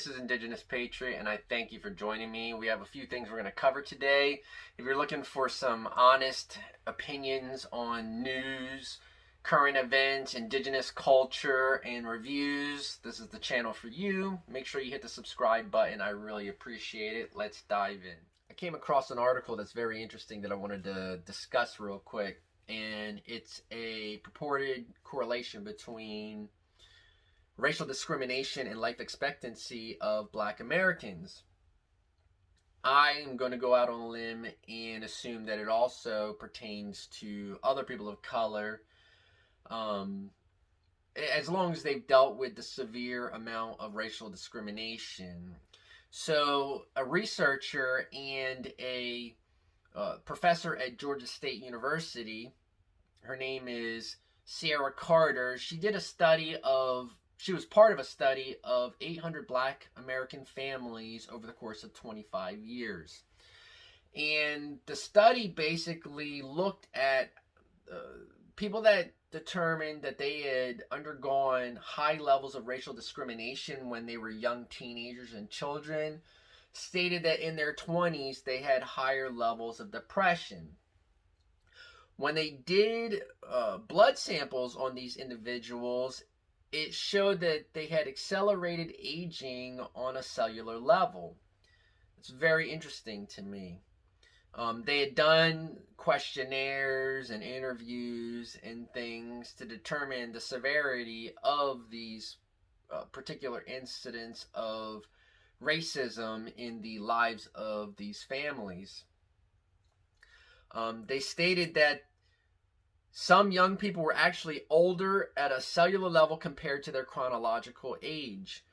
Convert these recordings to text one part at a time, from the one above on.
this is Indigenous Patriot, and I thank you for joining me. We have a few things we're going to cover today. If you're looking for some honest opinions on news, current events, Indigenous culture, and reviews, this is the channel for you. Make sure you hit the subscribe button. I really appreciate it. Let's dive in. I came across an article that's very interesting that I wanted to discuss real quick, and it's a purported correlation between racial discrimination and life expectancy of Black Americans. I am going to go out on a limb and assume that it also pertains to other people of color, as long as they've dealt with the severe amount of racial discrimination. So a researcher and a professor at Georgia State University, her name is Sierra Carter, she was part of a study of 800 Black American families over the course of 25 years. And the study basically looked at people that determined that they had undergone high levels of racial discrimination when they were young teenagers and children, stated that in their 20s they had higher levels of depression. When they did blood samples on these individuals, it showed that they had accelerated aging on a cellular level. It's very interesting to me. They had done questionnaires and interviews and things to determine the severity of these particular incidents of racism in the lives of these families. They stated that some young people were actually older at a cellular level compared to their chronological age.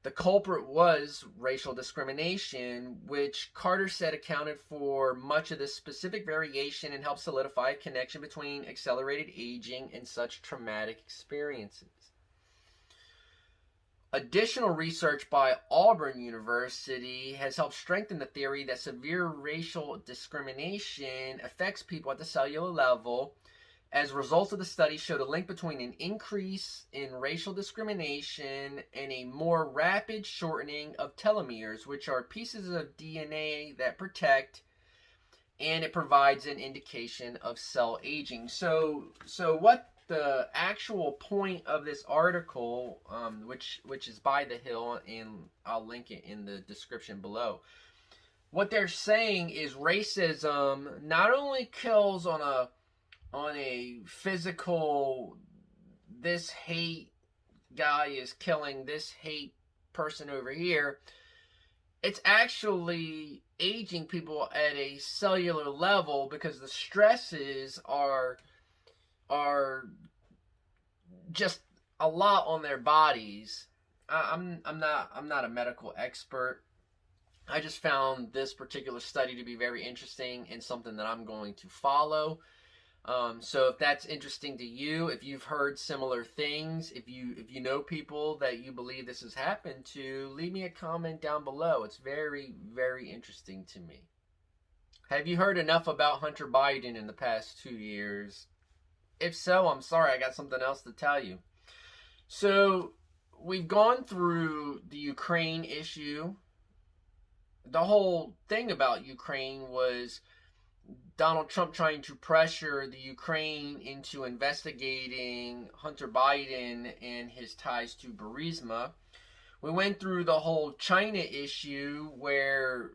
The culprit was racial discrimination, which Carter said accounted for much of this specific variation and helped solidify a connection between accelerated aging and such traumatic experiences. Additional research by Auburn University has helped strengthen the theory that severe racial discrimination affects people at the cellular level. As results of the study showed a link between an increase in racial discrimination and a more rapid shortening of telomeres, which are pieces of DNA that protect, and it provides an indication of cell aging. So what the actual point of this article, which is by The Hill, and I'll link it in the description below. What they're saying is racism not only kills on a physical, this hate guy is killing this hate person over here, it's actually aging people at a cellular level because the stresses are just a lot on their bodies. I'm not a medical expert. I just found this particular study to be very interesting and something that I'm going to follow. So if that's interesting to you, if you've heard similar things, if you know people that you believe this has happened to, leave me a comment down below. It's very, very interesting to me. Have you heard enough about Hunter Biden in the past 2 years? If so, I'm sorry, I got something else to tell you. So we've gone through the Ukraine issue. The whole thing about Ukraine was Donald Trump trying to pressure the Ukraine into investigating Hunter Biden and his ties to Burisma. We went through the whole China issue where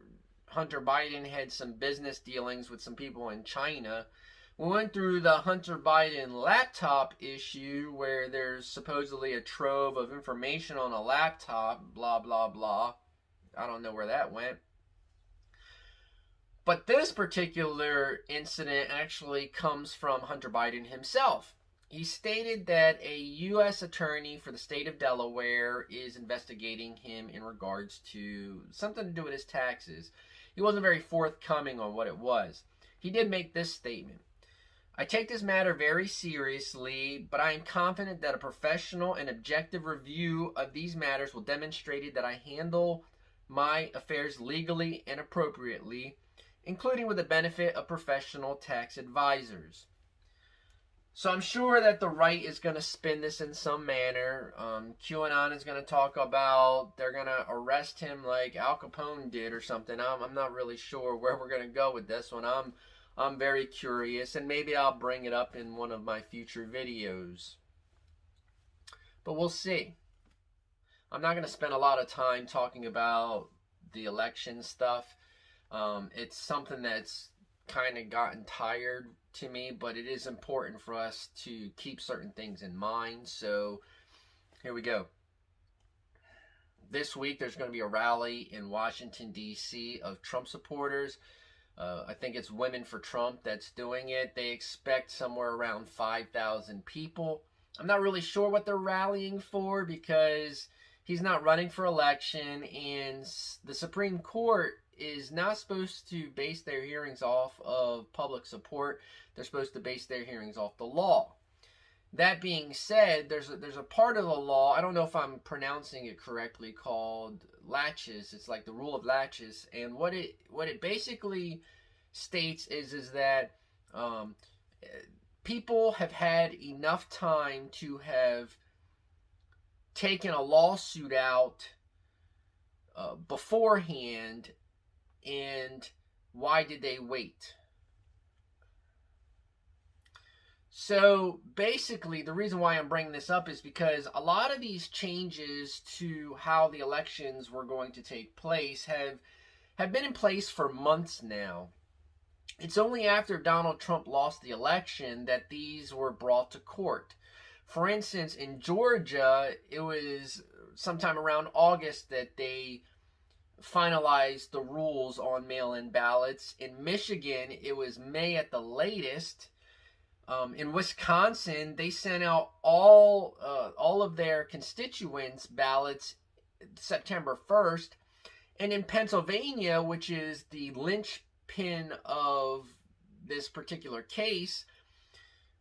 Hunter Biden had some business dealings with some people in China. We went through the Hunter Biden laptop issue where there's supposedly a trove of information on a laptop, blah, blah, blah. I don't know where that went. But this particular incident actually comes from Hunter Biden himself. He stated that a U.S. attorney for the state of Delaware is investigating him in regards to something to do with his taxes. He wasn't very forthcoming on what it was. He did make this statement. I take this matter very seriously, but I am confident that a professional and objective review of these matters will demonstrate that I handle my affairs legally and appropriately, including with the benefit of professional tax advisors. So I'm sure that the right is going to spin this in some manner. QAnon is going to talk about they're going to arrest him like Al Capone did or something. I'm not really sure where we're going to go with this one. I'm very curious, and maybe I'll bring it up in one of my future videos. But we'll see. I'm not going to spend a lot of time talking about the election stuff. It's something that's kind of gotten tired to me, but it is important for us to keep certain things in mind. So here we go. This week there's going to be a rally in Washington, D.C. of Trump supporters. I think it's Women for Trump that's doing it. They expect somewhere around 5,000 people. I'm not really sure what they're rallying for because he's not running for election, and the Supreme Court is not supposed to base their hearings off of public support. They're supposed to base their hearings off the law. That being said, there's a part of the law, I don't know if I'm pronouncing it correctly, called laches. It's like the rule of laches, and what it basically states is that people have had enough time to have taken a lawsuit out beforehand. And why did they wait? So basically, the reason why I'm bringing this up is because a lot of these changes to how the elections were going to take place have been in place for months now. It's only after Donald Trump lost the election that these were brought to court. For instance, in Georgia, it was sometime around August that they finalized the rules on mail-in ballots. In Michigan, it was May at the latest. In Wisconsin, they sent out all of their constituents' ballots September 1st. And in Pennsylvania, which is the linchpin of this particular case,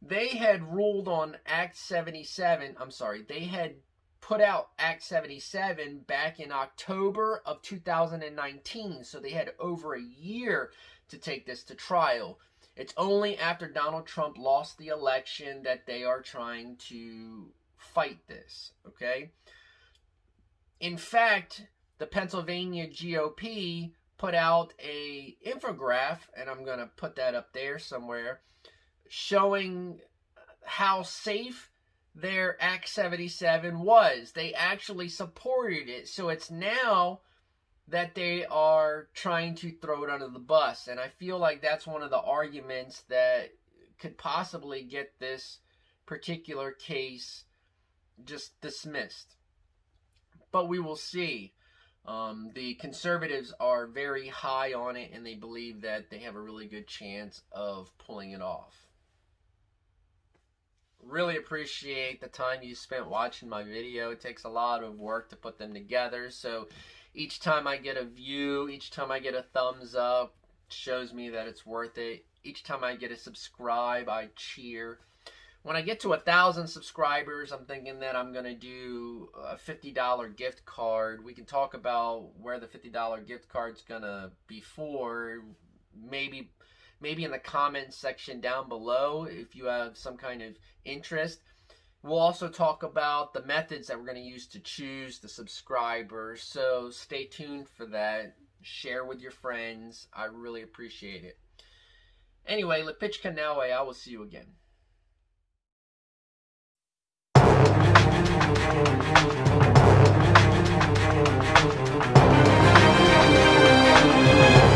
they had ruled on Act 77. I'm sorry, they had put out Act 77 back in October of 2019. So they had over a year to take this to trial. It's only after Donald Trump lost the election that they are trying to fight this, okay? In fact, the Pennsylvania GOP put out a infograph, and I'm going to put that up there somewhere, showing how safe their Act 77 was. They actually supported it. So it's now that they are trying to throw it under the bus. And I feel like that's one of the arguments that could possibly get this particular case just dismissed. But we will see. The conservatives are very high on it, and they believe that they have a really good chance of pulling it off. Really appreciate the time you spent watching my video. It takes a lot of work to put them together, so each time I get a view, each time I get a thumbs up, shows me that it's worth it. Each time I get a subscribe, I cheer. When I get to 1,000 subscribers, I'm thinking that I'm going to do a $50 gift card. We can talk about where the $50 gift card's going to be for. Maybe in the comments section down below if you have some kind of interest. We'll also talk about the methods that we're going to use to choose the subscribers. So stay tuned for that. Share with your friends. I really appreciate it. Anyway, Lepichka Nawe. I will see you again.